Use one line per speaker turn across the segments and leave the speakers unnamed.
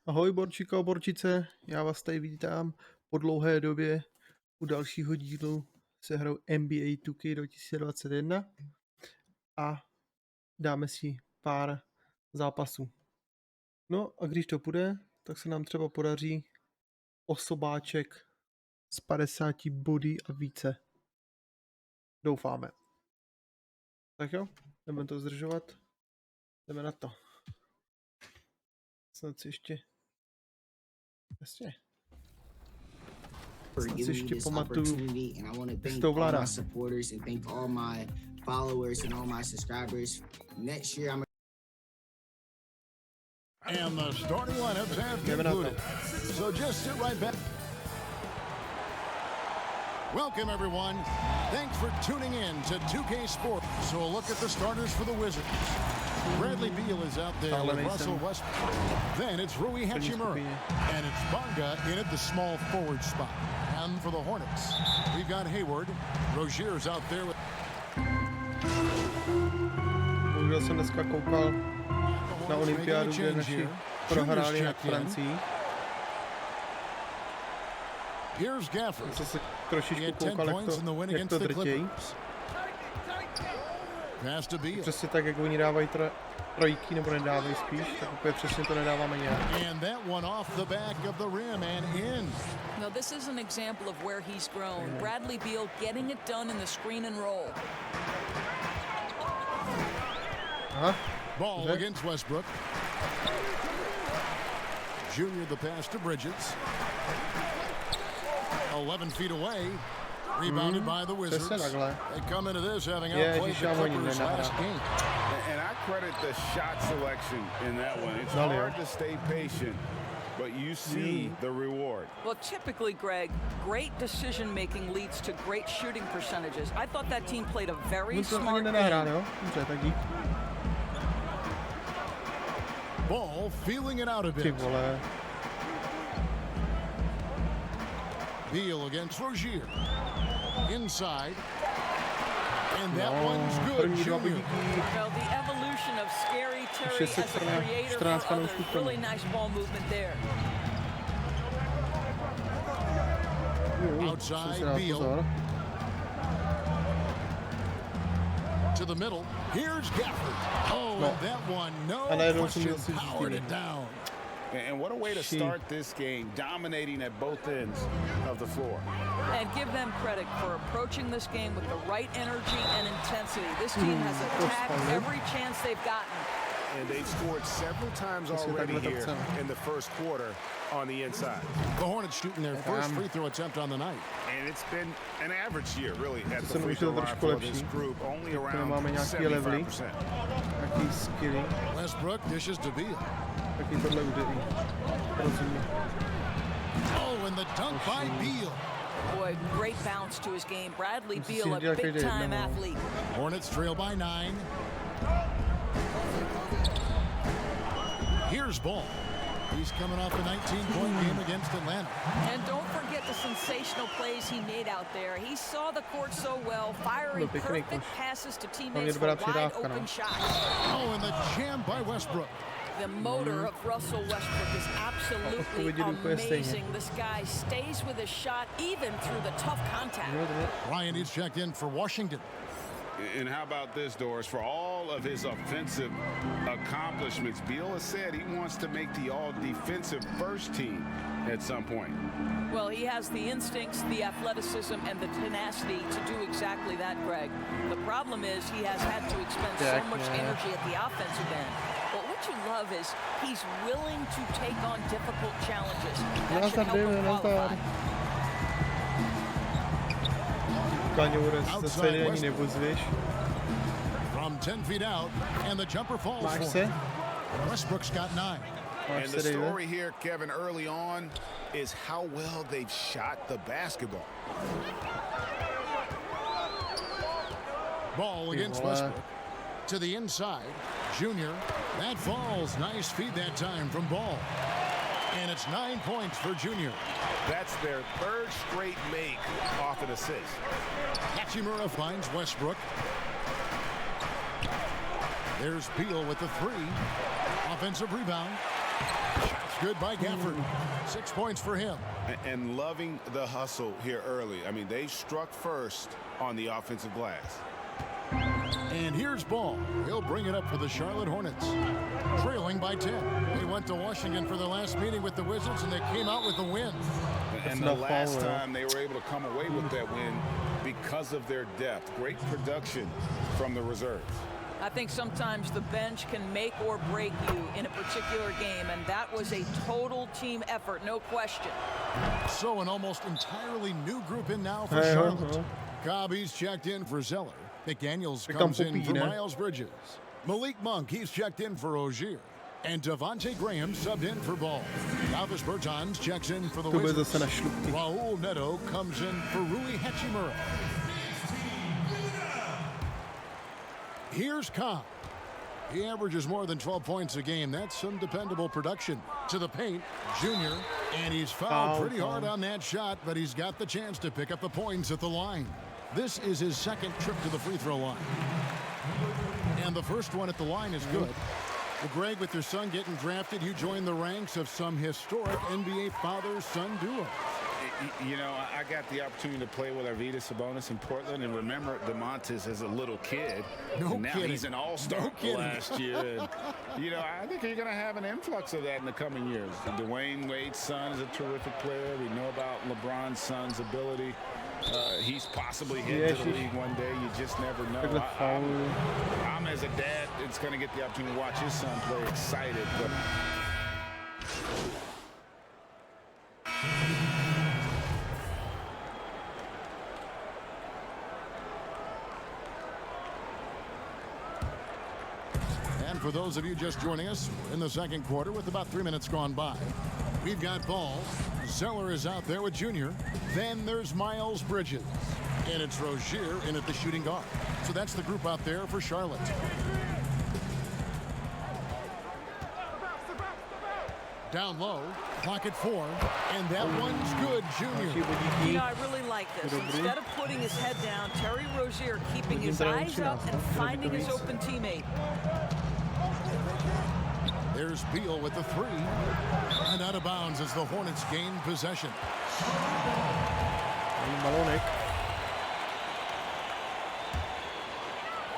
Ahoj Borčíko, Borčice, já vás tady vítám po dlouhé době u dalšího dílu se hrou Nba2K21 a dáme si pár zápasů. No a když to půjde, tak se nám třeba podaří osobáček z 50 body a více. Doufáme. Tak jo, jdeme to zdržovat. Jdeme na to. Snad si ještě... Jasně.
For giving me this opportunity, and I want to thank all my supporters and thank all my followers and all my subscribers. Next year, I'm.
And the starting lineups have concluded. So just sit right back. Welcome, everyone. Thanks for tuning in to 2K Sports. So a look at the starters for the Wizards. Bradley Beal is out there with Russell Westbrook. Then it's Rui Hachimura. And it's Bonga in at the small forward spot. And for the Hornets, we've got Hayward. Rozier's out there with...
Bohužel jsem dneska koukal na olympiádu, kde naši prohráli na Francii.
Here's Gafford.
Jsem se trošičku koukal, jak to drtějí. Přesně tak, jak oni dávají trojky, nebo nedávají spíš, tak úplně přesně to nedáváme nějak.
No, this is an example of where he's grown. Bradley Beal getting it done in the screen and roll.
Ball against Westbrook. Junior the pass to Bridges. 11 feet away. Rebounded by the Wizards. They come into this having outplayed the Clippers last game.
And I credit the shot selection in that one. It's hard to stay patient, but you see the reward.
Well, typically, Greg, great decision-making leads to great shooting percentages. I thought that team played a very smart game.
Ball feeling it out a bit. Beal against Rozier. Inside. And that one's good. Junior.
Well, the evolution of Scary Terry as a creator for others. Really nice ball movement there.
Outside Beal. To the middle. Here's Gafford. Oh, and that one, no question, powered it down.
And what a way to start this game, dominating at both ends of the floor.
And give them credit for approaching this game with the right energy and intensity. This team has attacked every chance they've gotten.
And they've scored several times already here in the first quarter on the inside.
The Hornets shooting their first free throw attempt on the night.
And it's been an average year, really, at the free throw line for this group, only around 75%.
Westbrook dishes to Beal. Oh, and the dunk by Beal.
Boy, great bounce to his game. Bradley Beal, a big-time athlete.
Hornets trail by 9. Here's Ball. He's coming off a 19-point game against Atlanta.
And don't forget the sensational plays he made out there. He saw the court so well, firing perfect passes to teammates for wide-open shots.
Oh, and the jam by Westbrook.
The motor of Russell Westbrook is absolutely amazing. This guy stays with his shot even through the tough contact.
Ryan is checked in for Washington.
And how about this, Doris? For all of his offensive accomplishments, Beal has said he wants to make the all-defensive first team at some point.
Well, he has the instincts, the athleticism, and the tenacity to do exactly that, Greg. The problem is he has had to expend so much energy at the offensive end. But what you love is he's willing to take on difficult challenges. That should help him qualify.
From 10 feet out, and the jumper falls for him. Westbrook's got 9.
And the story here, Kevin, early on is how well they've shot the basketball.
Ball against Westbrook. To the inside. Junior. That falls. Nice feed that time from Ball. And it's 9 points for Junior.
That's their third straight make off an assist.
Hachimura finds Westbrook. There's Beal with the 3. Offensive rebound. good by Gafford. 6 points for him.
And loving the hustle here early. I mean, they struck first on the offensive glass.
And here's Ball. He'll bring it up for the Charlotte Hornets. Trailing by 10. They went to Washington for their last meeting with the Wizards, and they came out with the win.
And the last time they were able to come away with that win because of their depth. Great production from the reserves.
I think sometimes the bench can make or break you in a particular game, and that was a total team effort, no question.
So an almost entirely new group in now for Charlotte. Cobby's checked in for Zeller. McDaniels comes in for Miles Bridges. Malik Monk, he's checked in for Rozier. And Devontae Graham subbed in for Ball. Davis Bertans checks in for the Wizards. Raul Neto comes in for Rui Hachimura. Here's Cobb. He averages more than 12 points a game. That's some dependable production. To the paint, Junior. And he's fouled pretty hard on that shot, but he's got the chance to pick up the points at the line. This is his second trip to the free throw line. And the first one at the line is good. Well, Greg, with your son getting drafted, you joined the ranks of some historic NBA father-son duo.
You know, I got the opportunity to play with Arvydas Sabonis in Portland, and remember DeMontis as a little kid.
No
now
kidding.
He's an all-star last year. And, you know, I think you're going to have an influx of that in the coming years. Dwayne Wade's son is a terrific player. We know about LeBron's son's ability. He's possibly headed to the league one day. You just never know. I'm as a dad, it's going to get the opportunity to watch his son play excited. But
and for those of you just joining us, we're in the second quarter with about 3 minutes gone by. We've got Ball. Zeller is out there with Junior. Then there's Miles Bridges. And it's Rozier in at the shooting guard. So that's the group out there for Charlotte. Down low, clock at 4. And that one's good, Junior.
You know, I really like this. Instead of putting his head down, Terry Rozier keeping his eyes up and finding his open teammate.
There's Beal with the 3. And out of bounds as the Hornets gain possession.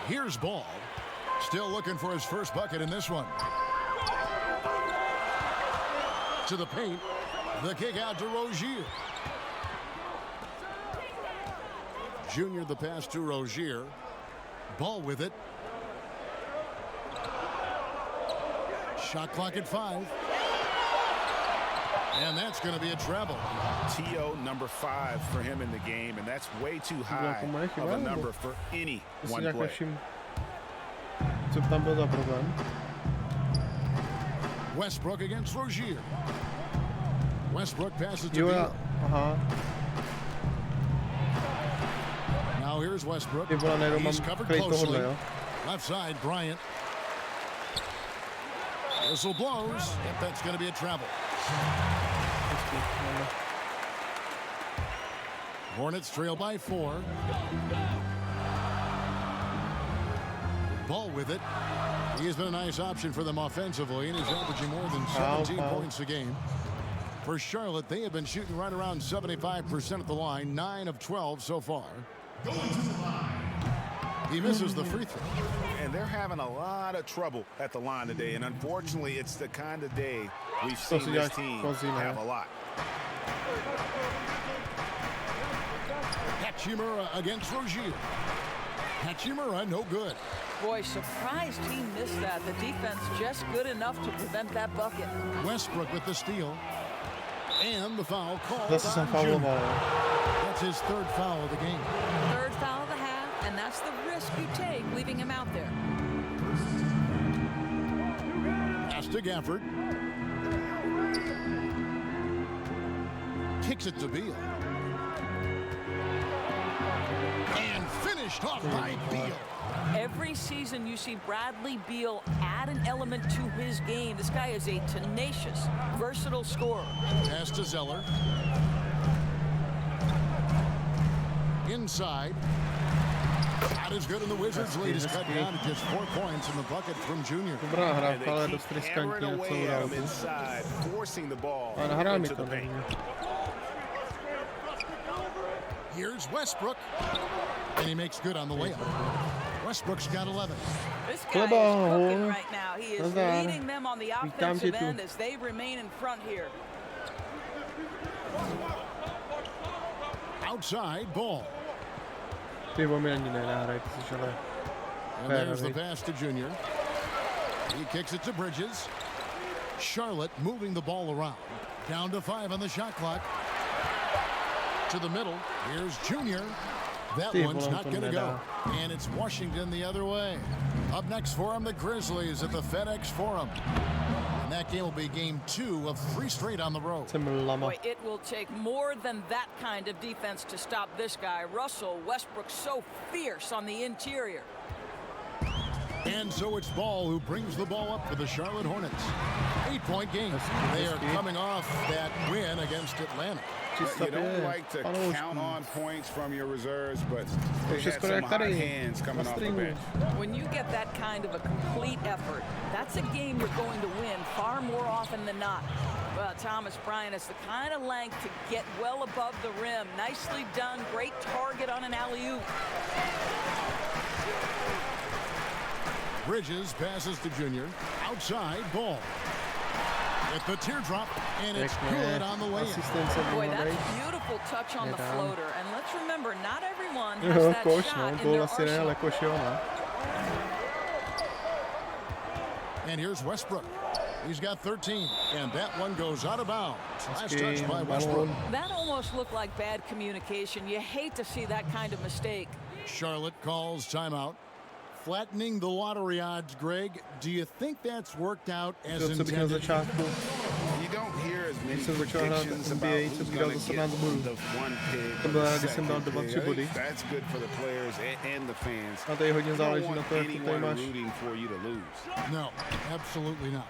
Here's Ball. Still looking for his first bucket in this one. To the paint. The kick out to Rozier. Junior the pass to Rozier. Ball with it. Shot clock at 5. And that's going to be a treble.
T.O. number 5 for him in the game, and that's way too high of a number for any one play.
Westbrook against Rozier. Westbrook passes to Beal. Now here's Westbrook. He's covered closely. Left side, Bryant. Whistle blows. That's going to be a travel. Hornets trail by 4. Ball with it. He has been a nice option for them offensively, and he's averaging more than 17 points a game. For Charlotte, they have been shooting right around 75% at the line, 9 of 12 so far. He misses the free throw.
And they're having a lot of trouble at the line today, and unfortunately, it's the kind of day we've seen this team have a lot.
Hachimura against Rozier. Hachimura, no good.
Boy, surprised he missed that. The defense just good enough to prevent that bucket.
Westbrook with the steal. And the foul called on Junior. That's his 3rd foul of the game.
3rd foul of the half, and that's the risk you take leaving him out there.
Pass to Gafford. Kicks it to Beal. And finished off by Beal.
Every season you see Bradley Beal add an element to his game. This guy is a tenacious, versatile scorer.
Pass to Zeller. Inside. Not as good in the Wizards' lead is cut down to just 4 points in the bucket from Junior.
Dobrá hra, ale dost riskantní na celou dálku. Ale nahrál mi to, nevím.
Here's Westbrook, and he makes good on the layup. Westbrook's got 11.
This guy is cooking right now. He is leading them on the offensive end as they remain in front here.
Outside ball.
And
there's the pass to Junior. He kicks it to Bridges. Charlotte moving the ball around. Down to 5 on the shot clock. To the middle. Here's Junior. That one's not going to go. And it's Washington the other way. Up next for him, the Grizzlies at the FedEx Forum. And that game will be game 2 of 3 straight on the road.
Boy, it will take more than that kind of defense to stop this guy. Russell Westbrook so fierce on the interior.
And so it's Ball who brings the ball up for the Charlotte Hornets. 8-point game. They are coming off that win against Atlanta.
You don't like to count on points from your reserves, but they had some hot hands coming off the bench.
When you get that kind of a complete effort, that's a game you're going to win far more often than not. Well, Thomas Bryant has the kind of length to get well above the rim. Nicely done. Great target on an alley-oop.
Bridges passes to Junior. Outside ball. At the teardrop, and it's good on the way in.
Boy, that's a beautiful touch on the floater. And let's remember, not everyone has that shot in their arsenal.
And here's Westbrook. He's got 13, and that one goes out of bounds. Last touch by Westbrook.
That almost looked like bad communication. You hate to see that kind of mistake.
Charlotte calls timeout. Flattening the lottery odds, Greg. Do you think that's worked out as intended?
You don't hear as many predictions about who's going to get the one pick, the second pick. That's good for the players and the fans. You don't want anyone rooting for you to lose.
No, absolutely not.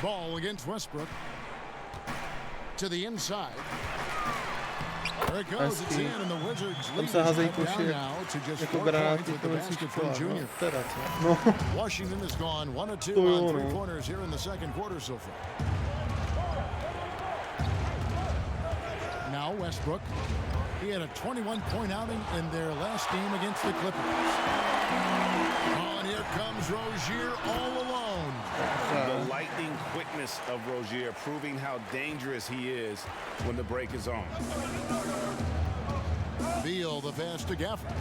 Ball against Westbrook. To the inside. There it goes, it's in, and the Wizards lead down now to just 4 points with the basket from Junior. Washington has gone 1 of 2 on 3-pointers here in the second quarter so far. Now Westbrook. He had a 21-point outing in their last game against the Clippers. Oh, and here comes Rozier all alone.
The lightning quickness of Rozier proving how dangerous he is when the break is on.
Beal, the pass to Gafford.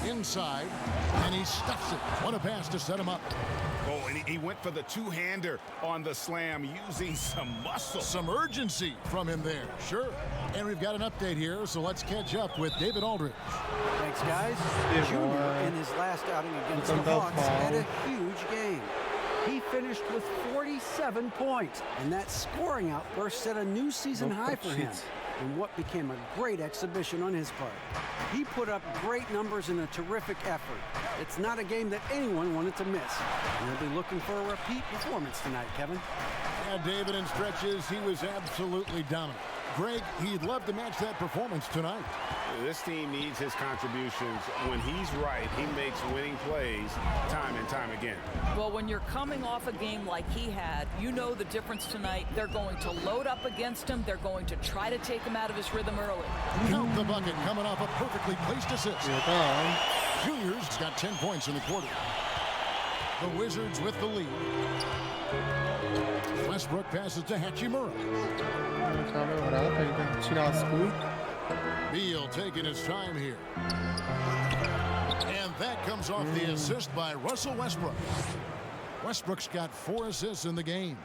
Inside, and he stuffs it. What a pass to set him up.
Oh, and he went for the two-hander on the slam using some muscle.
Some urgency from him there, sure. And we've got an update here, so let's catch up with David Aldridge.
Thanks, guys. Junior, in his last outing against the Hawks, had a huge game. He finished with 47 points, and that scoring outburst set a new season high for him in what became a great exhibition on his part. He put up great numbers in a terrific effort. It's not a game that anyone wanted to miss. And they'll be looking for a repeat performance tonight, Kevin.
Yeah, David, in stretches, he was absolutely dominant. Greg, he'd love to match that performance tonight.
This team needs his contributions. When he's right, he makes winning plays time and time again.
Well, when you're coming off a game like he had, you know the difference tonight. They're going to load up against him. They're going to try to take him out of his rhythm early.
Count the bucket coming off a perfectly placed assist. Junior's got 10 points in the quarter. The Wizards with the lead. Westbrook passes to Hachimura. Beal taking his time here. And that comes off the assist by Russell Westbrook. Westbrook's got 4 assists in the game.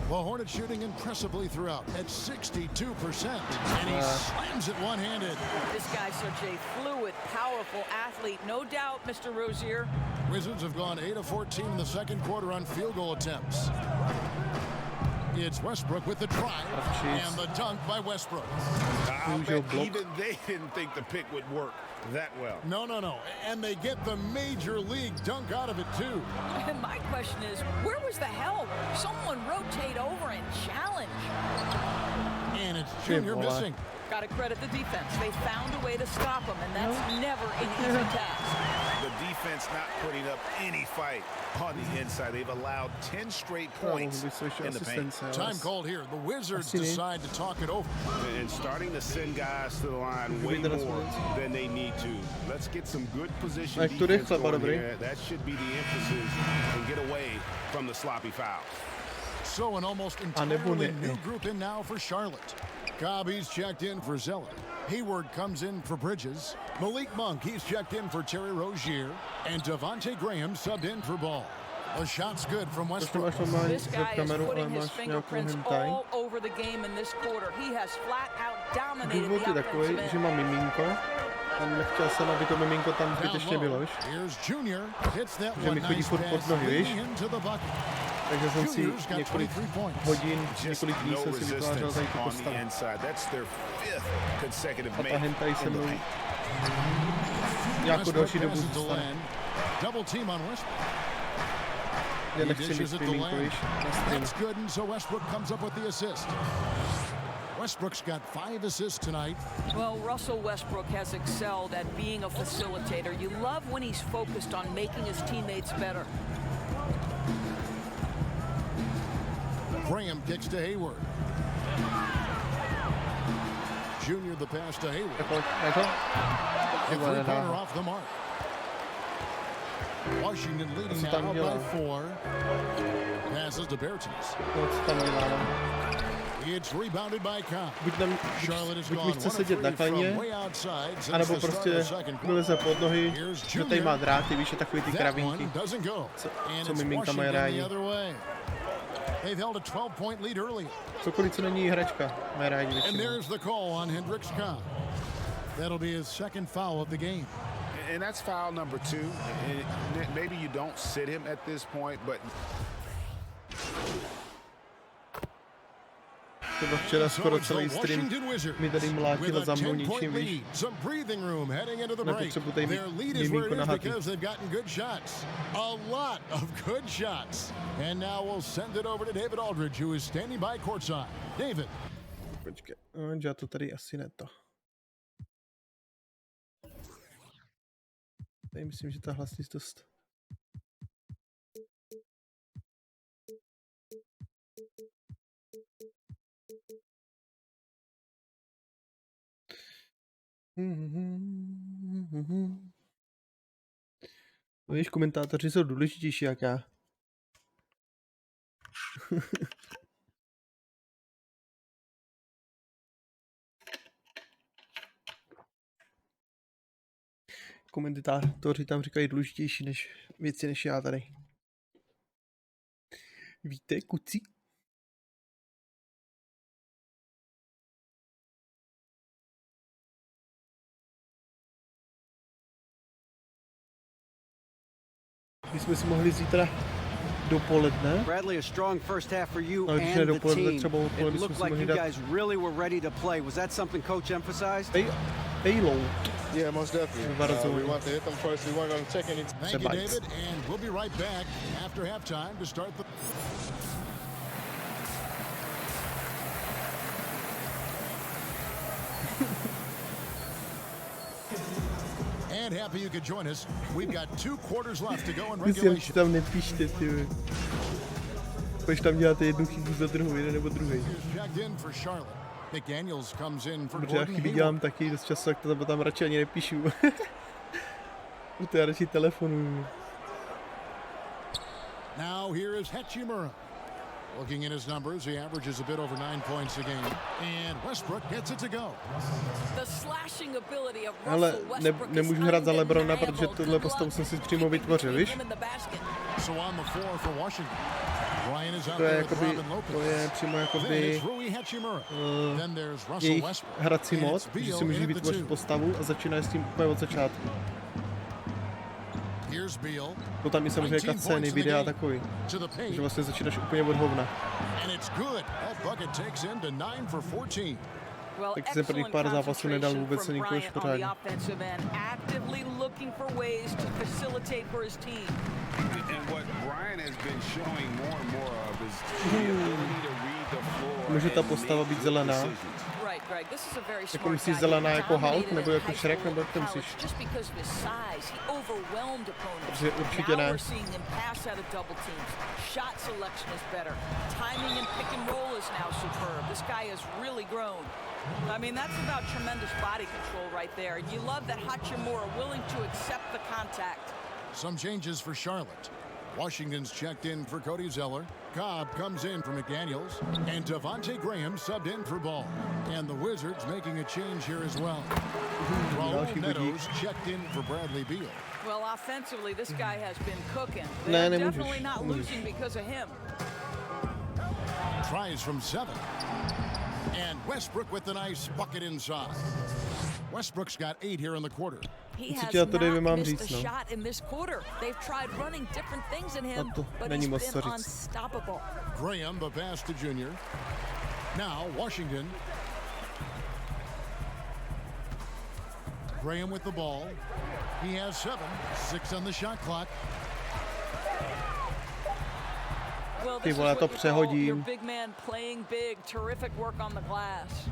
The Hornets shooting impressively throughout at 62%. And he slams it one-handed.
This guy's such a fluid, powerful athlete. No doubt, Mr. Rozier.
Wizards have gone 8 of 14 in the second quarter on field goal attempts. It's Westbrook with the drive and the dunk by Westbrook.
I bet even they didn't think the pick would work.
that well. No. And they get the major league dunk out of it, too.
And my question is, where was the help? Someone rotate over and challenge.
And it's Junior missing.
Got to credit the defense. They found a way to stop him, and that's never an easy task.
The defense not putting up any fight on the inside. They've allowed 10 straight points in the paint.
Time called here. The Wizards decide to talk it over.
And starting to send guys to the line way more than they need to. Let's get some good position defense going here. That should be the emphasis and get away from the sloppy fouls.
So an almost entirely new group in now for Charlotte. Cobby's checked in for Zeller. Hayward comes in for Bridges. Malik Monk, he's checked in for Terry Rozier. And Devontae Graham subbed in for Ball. A shot's good from Westbrook.
This guy is putting his fingerprints all over the game in this quarter. He has flat out dominated the offensive end.
Že mám miminko a nechtěl jsem, aby to miminko tam zbytečně bylo, víš? Že mi chodí furt pod nohy, víš? Takže jsem si několik hodin, několik dní jsem si vytvářel tady tu postavu. A ta hentaj se mnou nějakou další dobu zůstane. Já nechci mít miminko, víš, na streamu.
Westbrook's got 5 assists tonight.
Well, Russell Westbrook has excelled at being a facilitator. You love when he's focused on making his teammates better.
Graham kicks to Hayward. Junior the pass to Hayward. A three-pointer off the mark. Washington leading now by 4. Passes to Bertans. It's rebounded by Cobb.
Buď mi chce sedět na klaně, anebo prostě vyleze pod nohy, že tady má dráty, víš, takový ty kravínky, co miminka mají rádi. Cokoliv, co není hračka, mají rádi většinou.
That'll be his second foul of the game.
And that's foul number 2. And maybe you don't sit him at this point, but
Třeba včera skoro celý stream mi tady mlátila za mnou ničím, víš. Nepotřebuji tady miminko na haty. Počkej, já to tady asi ne to. Tady myslím, že ta hlasnost dost. Víš, komentátoři jsou důležitější jak já. Komentátoři tam říkají důležitější než věci než já tady. Víte, kuci? My jsme si mohli zítra dopoledne.
Bradley, a strong first half for you
and
the team.
It
looked like you guys really were ready to play. Was that something coach emphasized?
Payload.
Yeah, most definitely. We want to hit them first. We weren't going to check any.
Thank you, David, and we'll be right back after halftime to start the. And happy you could join us. We've got 2 quarters left to go in regulation.
Tam nepíšte, ty. Proč tam děláte jednu chybu za druhou, jeden nebo druhý? Protože já chyby dělám taky dost často, tak to tam radši ani nepíšu. Protože já radši telefonuju.
Now here is Hachimura. Looking at his numbers, he averages a bit over 9 points a game. And Westbrook gets it to go.
The slashing ability of
Ale
Westbrook
nemůžu hrát za LeBrona, protože tuhle postavu jsem si přímo vytvořil, víš?
So on the floor for Washington. Ryan is out
To je
there with
jakoby,
Robin Lopez.
to je přímo jakoby jejich hrací mod, že si můžeš vytvořit postavu a začínáš s tím úplně od začátku. To tam je samozřejmě cutscény, videa takový, že vlastně začínáš úplně od hovna. Tak se prvních pár zápasů nedal vůbec nikoho pořádně. Může ta postava být zelená? Jako myslíš zelená jako Hulk, nebo jako Shrek, nebo jak to myslíš? Protože určitě ne.
I mean, that's about tremendous body control right there. You love that Hachimura willing to accept the contact.
Some changes for Charlotte. Washington's checked in for Cody Zeller. Cobb comes in for McDaniels. And Devontae Graham subbed in for Ball. And the Wizards making a change here as well. Raul Netos checked in for Bradley Beal.
Well, offensively, this guy has been cooking. They're definitely not losing because of him.
Tries from 7. And Westbrook with the nice bucket inside. Westbrook's got 8 here in the quarter.
He has not missed a shot in this quarter. They've tried running different things in him, but he's been unstoppable.
Graham, the pass to Junior. Now, Washington. Graham with the ball. He has 7. 6 on the shot clock.
Well, this is what you call your big man playing big. Terrific work on the glass.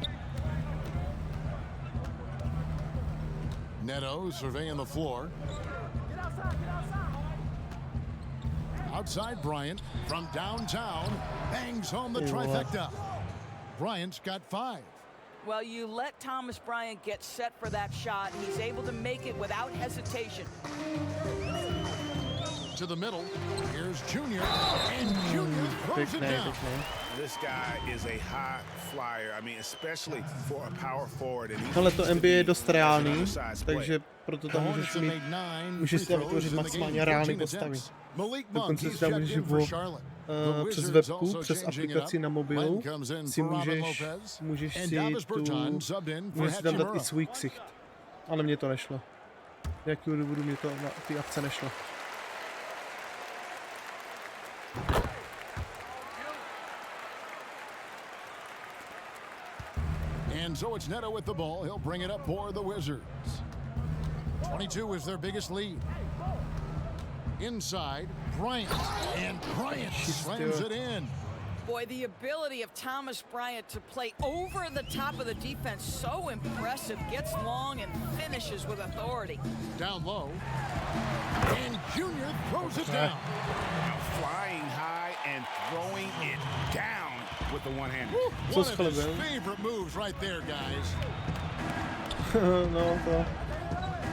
Neto surveying the floor. Outside Bryant from downtown. Bangs home the trifecta. Bryant's got 5.
Well, you let Thomas Bryant get set for that shot. He's able to make it without hesitation.
To the middle. Here's Junior. And Junior throws it down.
This guy is a high flyer. I mean, especially for a power forward.
Ale to NBA je dost reálný, takže proto tam můžeš si tam vytvořit maximálně reálný postavy. Dokonce si tam můžeš přes webku, přes aplikaci na mobilu si můžeš si tam dát i svůj ksicht. Ale mně to nešlo. Z jakého důvodu mě to na ty akce nešlo.
And so it's Neto with the ball. He'll bring it up for the Wizards. 22 is their biggest lead. Inside, Bryant. And Bryant slams it in.
Boy, the ability of Thomas Bryant to play over the top of the defense, so impressive. Gets long and finishes with authority.
Down low. And Junior throws it down.
Flying high and throwing it down with the one-hander.
One of his favorite moves right there, guys.
No,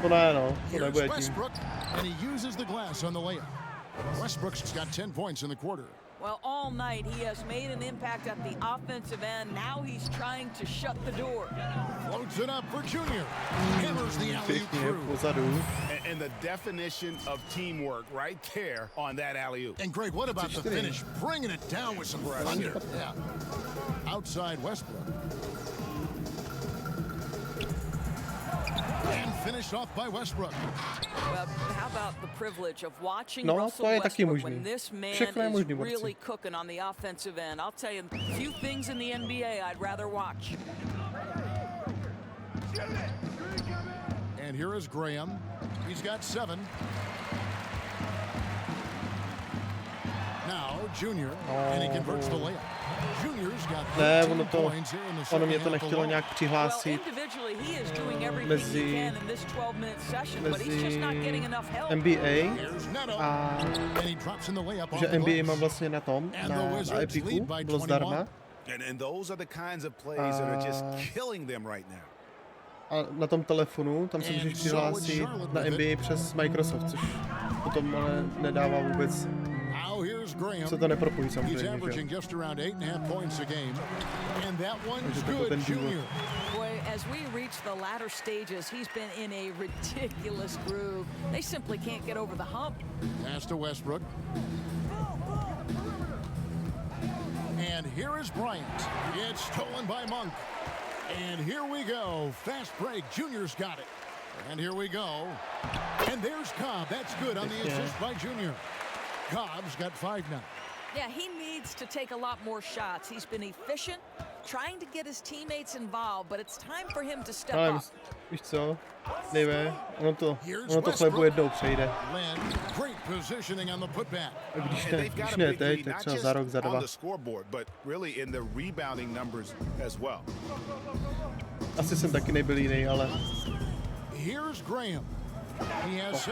to ne, no. To nebude tím.
Westbrook, and he uses the glass on the layup. Westbrook's got 10 points in the quarter.
Well, all night he has made an impact at the offensive end. Now he's trying to shut the door.
Floats it up for Junior. Hammers the alley-oop through.
And the definition of teamwork right there on that alley-oop.
And Greg, what about the finish? Bringing it down with some thunder. Yeah. Outside Westbrook. And finished off by Westbrook.
Well, how about the privilege of watching Russell Westbrook when this man is really cooking on the offensive end? I'll tell you, few things in the NBA I'd rather watch.
And here is Graham. He's got 7. Now Junior, and he converts the layup. Junior's got 13 points here in the second
mě to nechtělo nějak přihlásit mezi NBA a že NBA má vlastně na tom, na Epiku, bylo zdarma. A na tom telefonu, tam se můžeš přihlásit na NBA přes Microsoft, což potom ale nedává vůbec. Se to nepropojí samozřejmě, že? Takže to ten důvod.
As we reach the latter stages, he's been in a ridiculous groove. They simply can't get over the hump.
Pass to Westbrook. And here is Bryant. It's stolen by Monk. And here we go. Fast break. Junior's got it. And here we go. And there's Cobb. That's good on the assist by Junior. Cobb's got 5 now.
Yeah, he needs to take a lot more shots. He's been efficient, trying to get his teammates involved, but it's time for him to step
Ale
up.
víš co? Nejve, ono to chlebu jednou přejde.
Great positioning on the putback.
A když ne teď, tak třeba za rok, za dva. Asi jsem taky nebyl jiný, ale...
Here's Graham. He has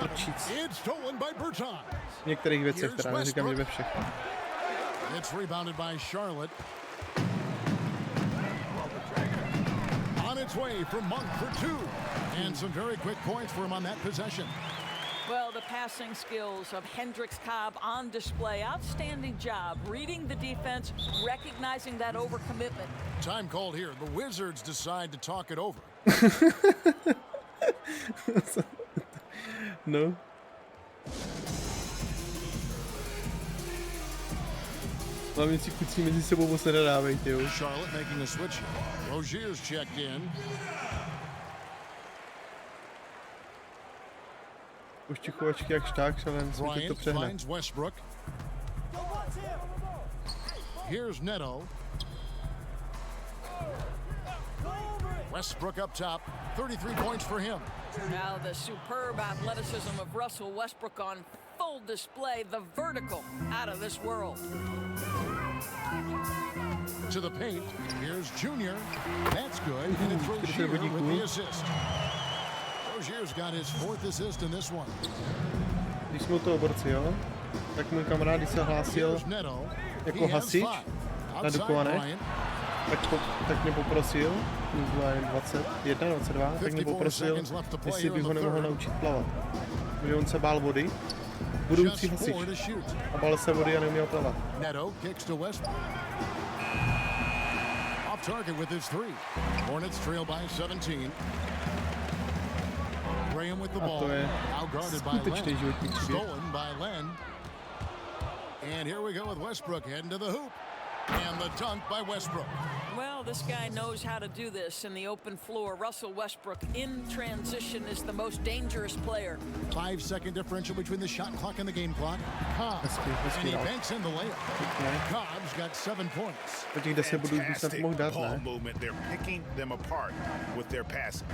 it's stolen by Bertans.
V některých věcech, teda neříkám, že ve všech.
It's rebounded by Charlotte. On its way from Monk for two. And some very quick points for him on that possession.
Well, the passing skills of Hendricks Cobb on display. Outstanding job reading the defense, recognizing that overcommitment.
Time called here. The Wizards decide to talk it over.
No. Hlavně si kucí mezi sebou moc nedávejte, jo.
Charlotte making a switch. Rozier's checked in.
Pošťuchovačky jak šták, ale musíte to přehnat.
Westbrook. Here's Neto. Westbrook up top. 33 points for him.
Now the superb athleticism of Russell Westbrook on full display. The vertical out of this world.
To the paint. Here's Junior. That's good. And it's Rozier with the assist. Rozier's got his fourth assist in this one.
Když jsme u toho borci, jo, tak můj kamarád, když se hlásil jako hasič na Dukovane, tak mě poprosil, bylo 21, 22, tak mě poprosil, jestli bych ho nemohl naučit plavat. Protože on se bál vody, budoucí hasič, a bál se vody a neuměl plavat.
Neto kicks to Westbrook. Off target with his three. Hornets trail by 17. Graham with the ball. Outguarded by Len. Stolen by Len. And here we go with Westbrook heading to the hoop. And the dunk by Westbrook.
Well, this guy knows how to do this in the open floor. Russell Westbrook in transition is the most dangerous player.
5-second differential between the shot clock and the game clock. Cobb. And he banks in the layup. Cobb's got 7 points.
Fantastic ball movement. They're picking them apart with their passing.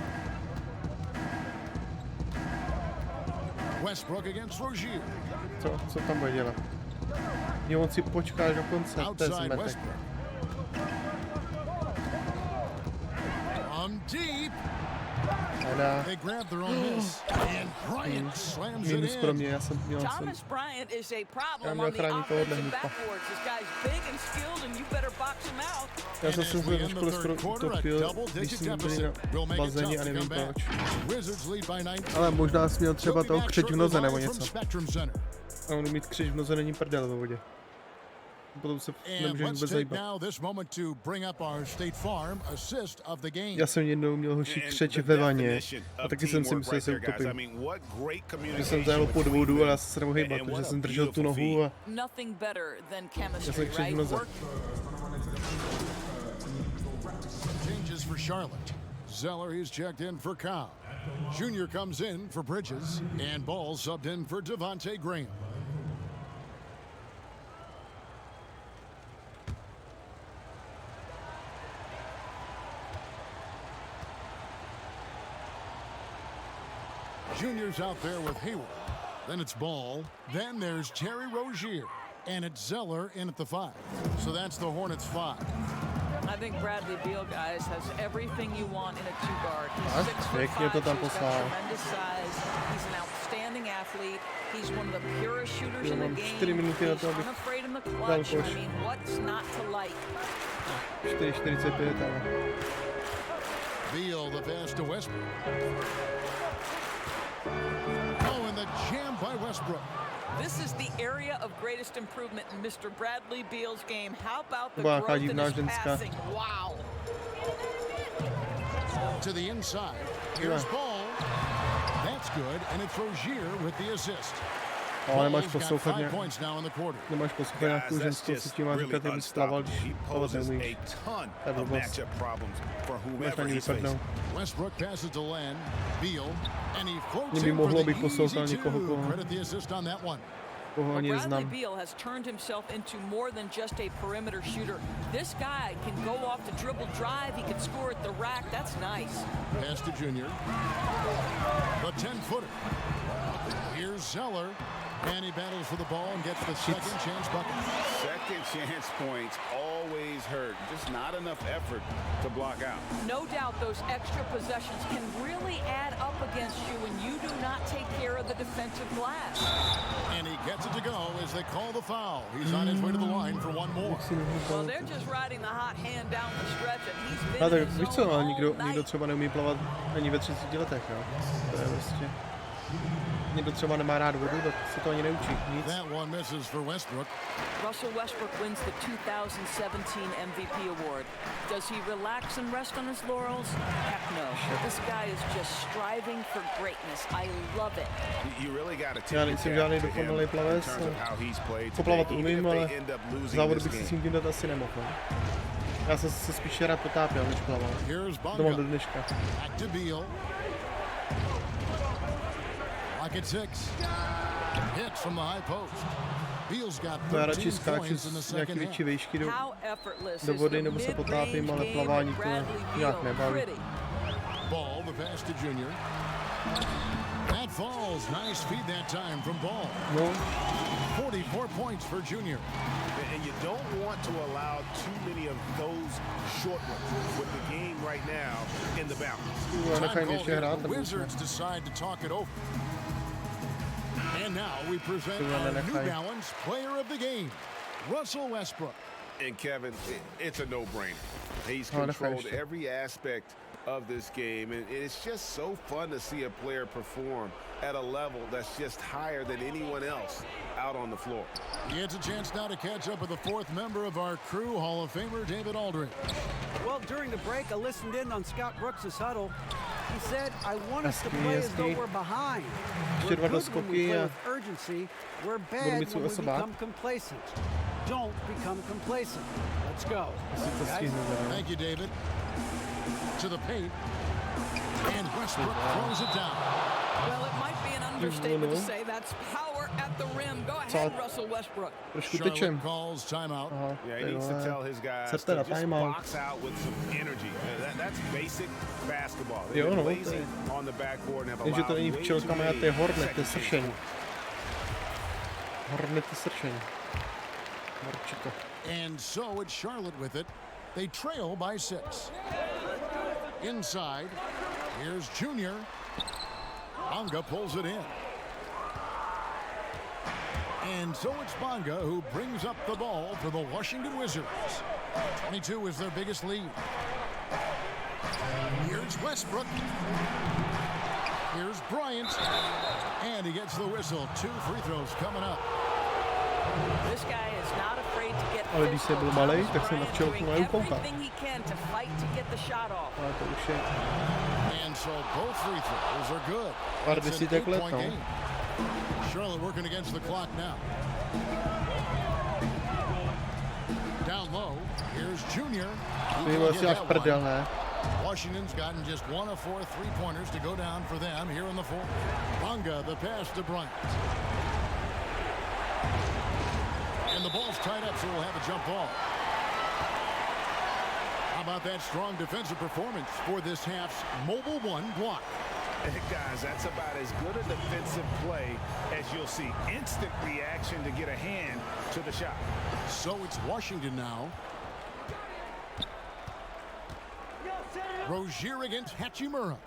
Westbrook against Rozier.
Co tam bude dělat? Jo, on si počká do konce, to je zmetek.
They grab their own miss. And Bryant slams it
Minus pro
in.
mě, já jsem měl
Thomas Bryant is a problem
měl
on the
chránit tohohle
offensive
hlupa.
backboards. This guy's big and skilled, and you better box him out.
Já jsem se ve škole skoro utopil, když jsme byli na bazéně a nevím proč. Ale možná jsi měl třeba toho křeč v noze nebo něco. A on mít křeč v noze není prdel ve vodě. Potom se nemůžeš vůbec zajíbat. Já jsem jednou měl hoší křeč ve vaně a taky jsem si myslel, že se utopím. Že jsem zajel pod vodu a já jsem se nemohl hýbat, protože jsem držel tu nohu a já jsem křeč v noze.
Changes for Charlotte. Zeller, he's checked in for Cobb. Junior comes in for Bridges, and Ball subbed in for Devontae Graham. Junior's out there with Hayward. Then it's Ball. Then there's Terry Rozier. And it's Zeller in at the 5. So that's the Hornets 5.
I think Bradley Beal, guys, has everything you want in a two-guard. He's 6'5",
Pěkně to tam poslal.
tremendous size. He's an outstanding athlete. He's one of the purest shooters in the
Mám
game.
4 minuty na to,
He's
abych
unafraid in the
dal
clutch. I
koš.
mean, what's not to like?
4:45, ale...
Beal, the pass to Westbrook. Oh, and the jam by Westbrook.
This is the area of greatest improvement in Mr. Bradley Beal's game. How about the
Byla
growth in
divná
his
ženská.
passing? Wow.
To the inside. Here's Ball. That's good, and it's Rozier with the assist.
Ale nemáš
Ball's got
poslouchat
5 points now in the quarter.
Nemáš poslouchat nějakou ženskou, co ti má říkat, jak bys plaval, když plavat neumíš. To je blbost. Máš na ní vypadnout.
Westbrook passes to Len. Beal, and he floats
Mě by
in
mohlo,
for the
bych poslouchal
easy
někoho,
two.
koho
Credit the assist on that one.
Koho ani
Bradley
neznám.
Beal has turned himself into more than just a perimeter shooter. This guy can go off the dribble drive. He can score at the rack. That's nice.
Pass to Junior. The 10-footer. Here's Zeller. And he battles for the ball and gets the second chance bucket.
Second chance points always hurt. Just not enough effort to block out.
No doubt those extra possessions can really add up against you when you do not take care of the defensive glass.
And he gets it to go as they call the foul. He's on his way to the line for one more.
Well, they're just riding the hot hand down the stretch, and he's been
A tak
in his
víš
zone
co,
all
nikdo
night.
třeba neumí plavat ani ve 30 letech, jo. To je prostě... Někdo třeba nemá rád vodu, tak se to ani neučí, nic.
That one misses for Westbrook.
Russell Westbrook wins the 2017 MVP award. Does he relax and rest on his laurels? Heck no. This guy is just striving for greatness. I love it.
You really got to tip
Já
your
nejsem
cap
žádný
to him
dokonalý
in
plavec.
terms of how he's played
Poplavat
today,
umím,
even if
ale
they end up losing
závod
this
bych si
game.
s tím tím dát asi nemohl. No. Já jsem se spíš rád potápěl, než plaval.
Here's
To mám
Bonga.
do dneška.
Back to Beal. Lock at 6. Hits from the high post. Beal's got
To já radši
13
skáču
points in the
z nějaký
second
větší
half.
výšky
How effortless
do
is
vody
the
nebo se potápím,
mid-range
ale
game
plavání
of
to
Bradley
nějak
Beal?
nebaví.
Pretty.
Ball, the pass to Junior. That falls. Nice feed that time from Ball.
No,
44 points for Junior.
And you don't want to allow too many of those short ones with the game right now in the balance.
já
Time
nechám
called
ještě
here.
hrát,
The
nebo
Wizards decide to talk it over. And now we present
Ty vole,
our New
nechají.
Balance player of the game, Russell Westbrook.
And Kevin, it's a no-brainer. He's
Oh, that's
controlled
nice.
every aspect of this game, and it's just so fun to see a player perform at a level that's just higher than anyone else out on the floor.
He gets a chance now to catch up with the fourth member of our crew, Hall of Famer David Aldridge.
Well, during the break, I listened in on Scott Brooks' huddle. He said, I want us to
Hezký,
play as though
hezký.
we're behind.
Ještě
We're
dva
good when we
doskoky
play
a
with urgency. We're
budu
bad
mít svůj
when we
osobák.
become complacent. Don't become complacent. Let's go.
Asi to
Guys?
stihnu. teda.
Thank you, David. To the paint. And Westbrook throws it down.
Well, it might be an understatement to say that's power at the rim. Go ahead, Russell Westbrook.
Trošku
Charlotte
tečem.
calls timeout.
Aha,
Yeah, he
ty
needs to
vole.
tell his guys
Sete
to
na
just
timeout.
box out with some energy. That's basic basketball.
Jo,
They've
no,
been
to
lazy
je.
on the backboard and have
Jenže to
allowed
není
way too
včelkama,
many
to je hornet, to je
second chance
sršení.
points.
Hornet je sršení. Horčito.
And so it's Charlotte with it. They trail by 6. Inside, here's Junior. Bonga pulls it in. And so it's Bonga who brings up the ball for the Washington Wizards. 22 is their biggest lead. Here's Westbrook. Here's Bryant. And he gets the whistle. 2 free throws coming up.
This guy is not afraid to get
Ale když jsem byl
physical.
malej,
Thomas
tak jsem na
Bryant
včelku
doing
mají koukat.
everything he can to fight to get the shot off.
Ale to už je...
And so both free throws are good.
Pár
It's an
desítek let,
8-point
no.
game. Charlotte working against the clock now. Down low, here's Junior. He
To
can't
je
get
asi až
that
prdel,
one.
ne?
Washington's gotten just 1 of 4 three-pointers to go down for them here in the fourth. Bonga, the pass to Bryant. And the ball's tied up, so we'll have a jump ball. How about that strong defensive performance for this half's Mobile One block?
Guys, that's about as good a defensive play as you'll see. Instant reaction to get a hand to the shot.
So it's Washington now. Rozier against Hachimura.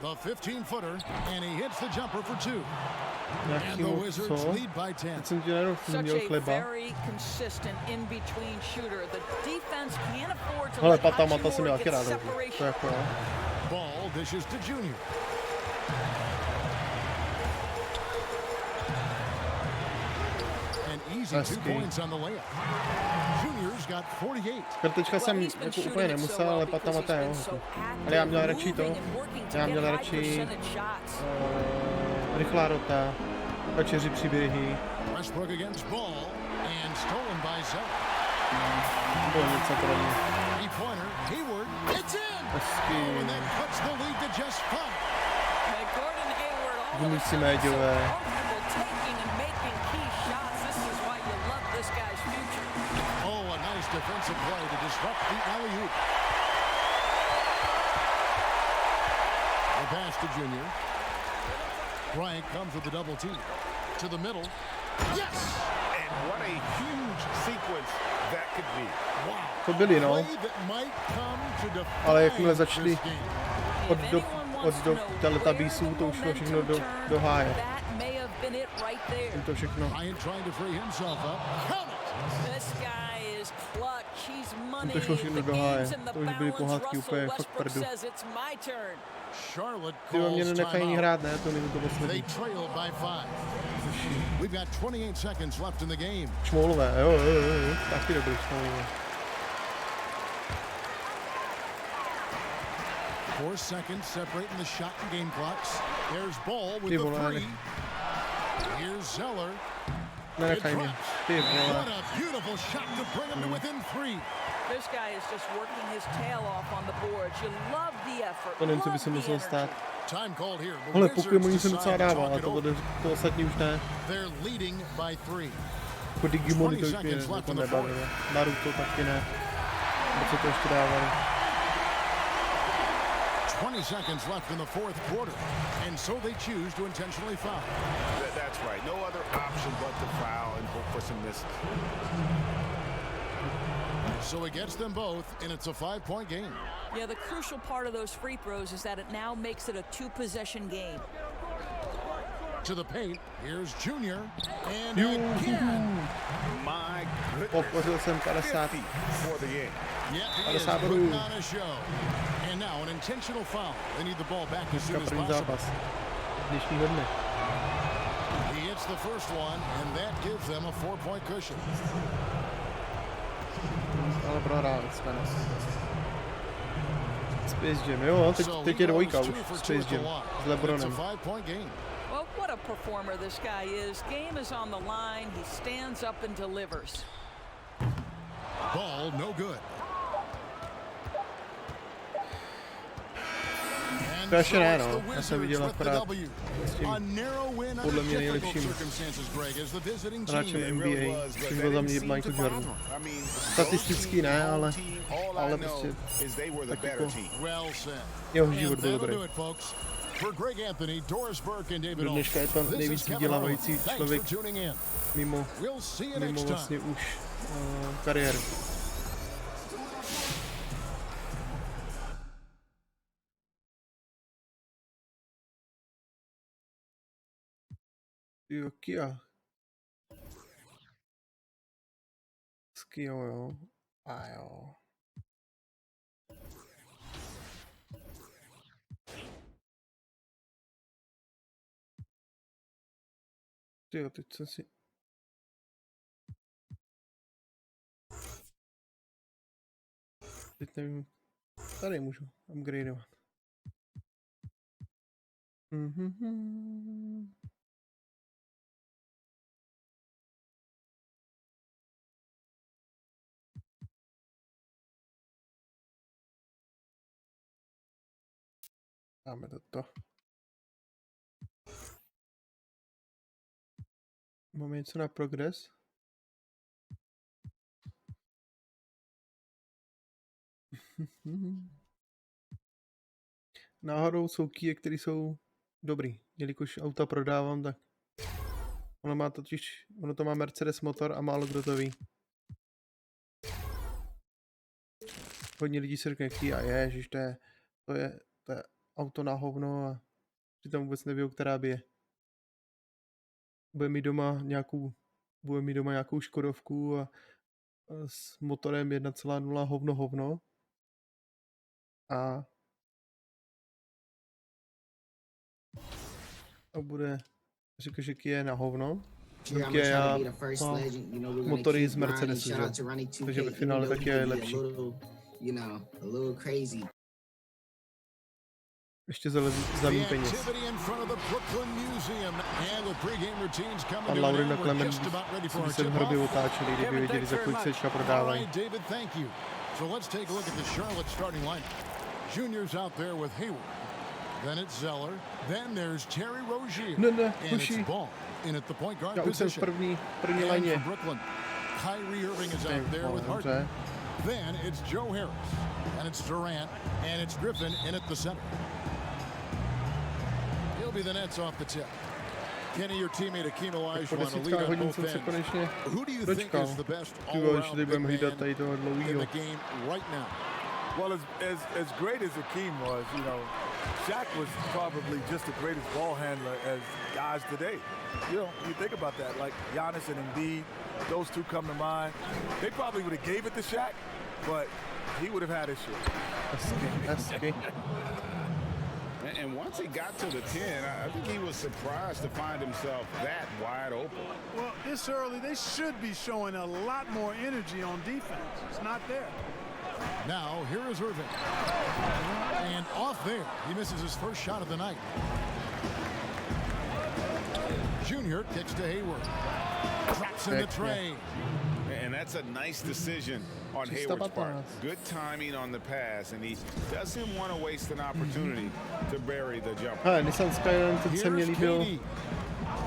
The 15-footer, and he hits the jumper for 2. And the
Nějaký
Wizards
co?
lead by 10.
Teď jsem ti nerozuměl
Such a
chleba.
very consistent in-between shooter. The defense can't afford to
Ale
let
Patamata jsem měl
Hachimura
taky
get
rád. To
separation.
jako jo.
Ball dishes to Junior. An easy 2
Hezký.
points on the layup. Junior's got 48.
Kartečka jsem
Well, he's been
jako
shooting
úplně
it so
nemusel,
well
ale
because
Patamata
he's
jo.
been so
Ale já měl
active,
radši to.
moving and working to
Já
get
měl
high
radši
percentage shots.
rychlá rota, večeři příběhy,
Westbrook against Ball and stolen by Zeller.
bylo něco pro mě.
Three-pointer, Hayward, it's in!
Hezký.
Oh, and that cuts the lead to just 5.
And Gordon Hayward all of a
Vymyslí
sudden so
médiové.
comfortable taking and making key
defensive play to disrupt the alley-oop. The pass to Junior. Bryant comes with the double team. To the middle. Yes!
And what a huge sequence that could be.
Wow.
To byli, no.
Play that might come to
Ale
define
jakmile začali
this game.
od do teletabísů, to už šlo všechno do háje.
That may have been it right there.
To všechno.
Bryant trying to free himself up. Count it!
This guy is clutch. He's money.
To šlo všechno
The
do háje.
game's in the
To už byly
balance.
pohádky úplně
Russell
fakt
Westbrook
prdu.
says it's my turn.
Charlotte
Ty mě
calls
nenechají
timeout.
hrát, ne? To minutu
They
poslední.
trail by 5. We've got 28 seconds left in the game.
Šmoulové, jo. Taky dobrý šmoulové.
4 seconds separating the shot and game clocks. There's Ball with
Ty
the
vole,
three. Here's Zeller.
Nenechaj mě. Ty vole.
What a beautiful shot to bring him to within 3.
This guy is just working his tail off on the boards. You love the effort.
To nevím, co by
love
se
the
muselo
energy.
stát.
Time called here. The
Ale
Wizards
Pokémoni se docela
decide to
dává,
talk
ale
it over.
to ostatní už ne.
They're leading by 3.
Jako Digimony to
20
už mě
seconds left
jako
in the
nebavilo. Naruto taky ne. A co to ještě dávali?
20 seconds left in the fourth quarter. And so they choose to intentionally foul.
That's right. No other option but to foul and hope for some misses.
So it gets them both, and it's a 5-point game.
Yeah, the crucial part of those free throws is that it now makes it a 2-possession game.
To the paint, here's Junior, and again.
My goodness.
Podpořil jsem 50.
50 for the game.
Yet he is putting on a show. And now an intentional foul. They need the ball back as soon as
První
possible.
zápas dnešního dne.
He hits the first one, and that gives them a 4-point cushion.
Ale prohráli jsme. Space Jam, jo, teď je dvojka už. Space Jam s LeBronem.
Well, what a performer this guy is. Game is on the line. He stands up and delivers.
Ball no good.
To ještě ne, no. Já jsem viděl akorát s tím podle mě nejlepším hráčem NBA, což byl za mě Michael Jordan. Statisticky ne, ale prostě tak jako jeho život byl dobrý. Do dneška je to nejvíc vydělávající člověk mimo vlastně už kariéru. Jo, Kia. S Kia, jo. A jo. Tyjo, teď jsem si... Teď nevím... Tady můžu upgradeovat. Dáme toto. Máme něco na progres? Náhodou jsou Kia, které jsou dobrý. Jelikož auta prodávám, tak ono to má Mercedes motor a málo kdo to ví. Hodně lidí si řekne Kia, ježiš, to je auto na hovno a přitom vůbec neví, která bije. Bude mít doma nějakou Škodovku a s motorem 1.0 hovno a bude říkat, že Kia je na hovno. Kia má motory z Mercedesu, že? Takže ve finále taky je lepší. Ještě zlevní peněz. Pan Laurin a Clement by se v hrobě otáčeli, kdyby věděli, za kolik se prodávají.
Then it's Zeller. Then there's Terry Rozier.
Ne,
and
Huši.
it's Ball in at the point guard
Já už jsem v
position.
první lajně.
Kyrie Irving is out there with Harden. Then it's Joe Harris, and it's Durant, and it's Griffin in at the center. He'll be the Nets off the tip. Kenny, your teammate Hakeem Olajuwon to lead on both ends. Who do you think is the best all-around big man in the game right now?
Well, as great as Hakeem was, you know, Shaq was probably just the greatest ball handler as guys today. You know, you think about that, like Giannis and Embiid, those two come to mind. They probably would have gave it to Shaq, but he would have had his shit.
That's okay.
And once he got to the 10, I think he was surprised to find himself that wide open.
Well, this early, they should be showing a lot more energy on defense. It's not there.
Now, here is Irving. And off there, he misses his first shot of the night. Junior kicks to Hayward. Drops in the tray.
And that's a nice decision on Hayward's part. Good timing on the pass, and he doesn't want to waste an opportunity to bury the jumper.
Nissan Skyline to se mě líbil.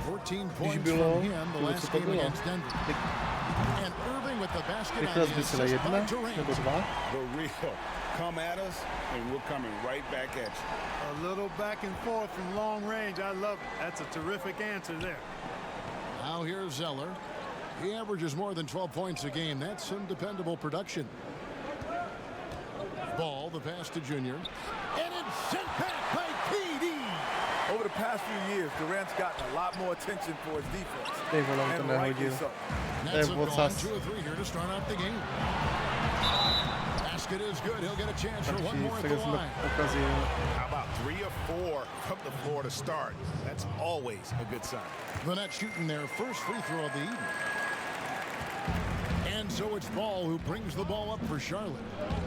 14 points from him the last game against Denver. And Irving with the basket on the assist by Durant.
The real come at us, and we're coming right back at you.
A little back and forth from long range. I love it. That's a terrific answer there.
Now here's Zeller. He averages more than 12 points a game. That's some dependable production. Ball, the pass to Junior. And it's sent back by PD.
Over the past few years, Durant's gotten a lot more attention for his defense.
And rightly so.
Nets have gone 2 of 3 here to start out the game. Basket is good. He'll get a chance for one more at the line.
How about 3 of 4 from the floor to start? That's always a good sign.
The Nets shooting their first free throw of the evening. And so it's Ball who brings the ball up for Charlotte.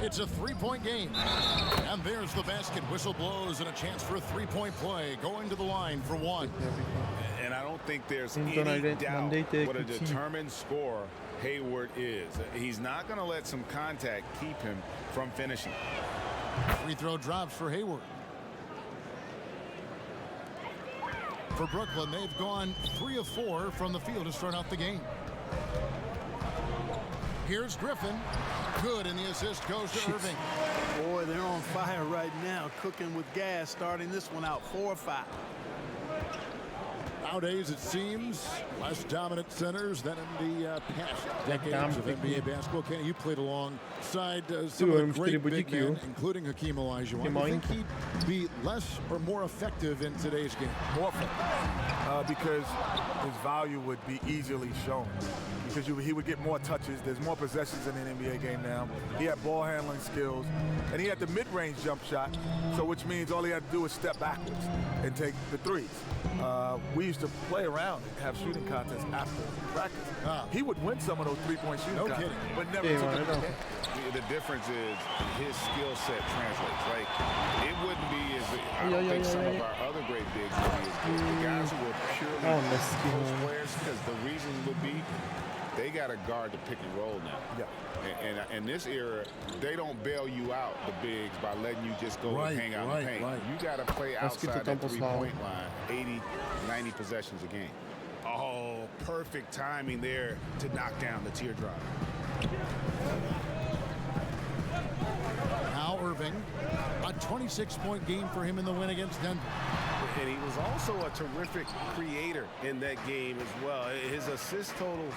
It's a 3-point game. And there's the basket. Whistle blows and a chance for a 3-point play. Going to the line for one.
And I don't think there's any doubt what a determined scorer Hayward is. He's not going to let some contact keep him from finishing.
Free throw drops for Hayward. For Brooklyn, they've gone 3 of 4 from the field to start out the game. Here's Griffin. Good, and the assist goes to Irving.
Boy, they're on fire right now, cooking with gas, starting this one out 4 or 5.
Nowadays, it seems, less dominant centers than in the past decades of NBA basketball. Kenny, you played alongside some of the great big men, including Hakeem Olajuwon. Do you think he'd be less or more effective in today's game?
More effective, because his value would be easily shown. Because he would get more touches. There's more possessions in an NBA game now. He had ball handling skills, and he had the mid-range jump shot, so which means all he had to do is step backwards and take the threes. We used to play around and have shooting contests after practice. He would win some of those three-point shooting contests, but never took it again.
The difference is his skill set translates. Like, it wouldn't be as I don't think some of our other great bigs would be as good. The guys who were purely post players, because the reason would be they got to guard the pick and roll now. Yeah. And in this era, they don't bail you out, the bigs, by letting you just go and hang out in the paint. You got to play outside that three-point line, 80, 90 possessions a game. Oh, perfect timing there to knock down the teardrop.
Now Irving, a 26-point game for him in the win against Denver.
And he was also a terrific creator in that game as well. His assist totals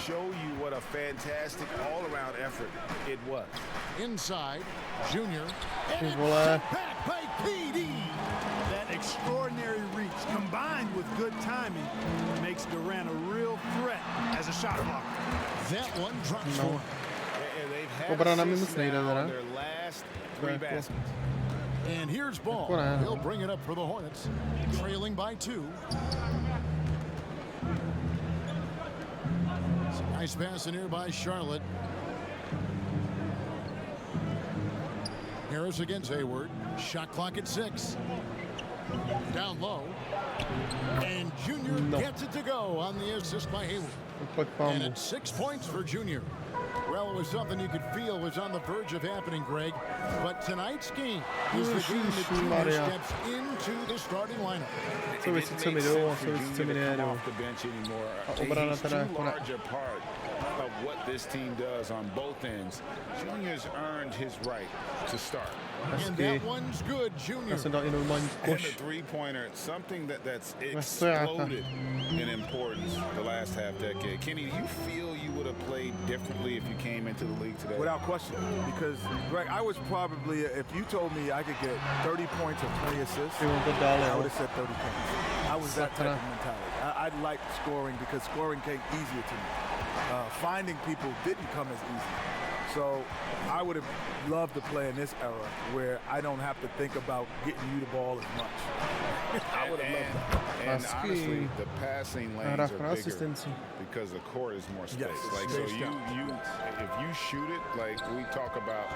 show you what a fantastic all-around effort it was.
Inside, Junior.
And it's sent back by PD. That extraordinary reach combined with good timing makes Durant a real threat as a shot blocker.
That one drops for him.
And they've had assists now on their last 3 baskets.
And here's Ball. He'll bring it up for the Hornets, trailing by 2. Nice pass in here by Charlotte. Harris against Hayward. Shot clock at 6. Down low. And Junior gets it to go on the assist by Hayward. And it's 6 points for Junior. Well, it was something you could feel was on the verge of happening, Greg. But tonight's game is the game that Junior steps into the starting lineup.
Co mi jdou, co mi nejedou. A obrana teda jako ne.
Of what this team does on both ends. Junior's earned his right to start.
And that one's good, Junior.
Já jsem dal i normální
And the
koš.
three-pointer, something that's exploded in importance the last half decade. Kenny, do you feel you would have played differently if you came into the league today?
Without question, because Greg, I was probably, if you told me I could get 30 points or 20 assists, I would have said 30 points. I was that type of mentality. I liked scoring because scoring came easier to me. Finding people didn't come as easy. So I would have loved to play in this era where I don't have to think about getting you the ball as much. I would have loved that.
And honestly, the passing lanes are bigger because the court is more space. Like so, if you shoot it, like we talk about,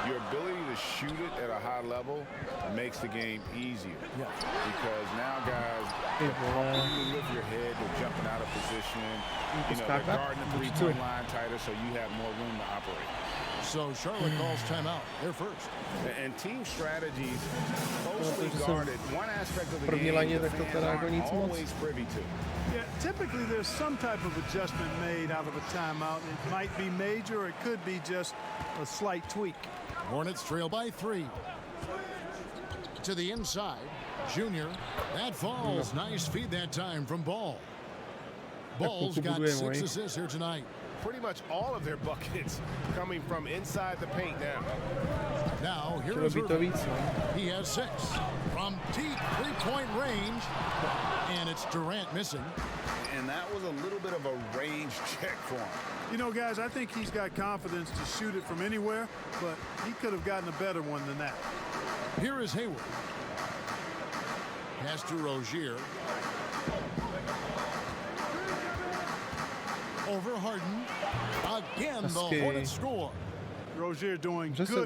your ability to shoot it at a high level makes the game easier.
Yeah.
Because now guys, you lift your head, they're jumping out of position. You know, they're guarding the three-point line tighter, so you have more room to operate.
So Charlotte calls timeout. They're first.
And team strategies closely guarded. One aspect of the game the fans aren't always privy to.
Yeah, typically there's some type of adjustment made out of a timeout. It might be major, or it could be just a slight tweak.
Hornets trail by 3. To the inside, Junior. That falls. Nice feed that time from Ball. Ball's got 6 assists here tonight.
Pretty much all of their buckets coming from inside the paint now.
Now, here is Irving. He has 6 from deep three-point range, and it's Durant missing.
And that was a little bit of a range check for him.
You know, guys, I think he's got confidence to shoot it from anywhere, but he could have gotten a better one than that.
Here is Hayward. Pass to Rozier. Over Harden. Again, the Hornets score.
Rozier doing good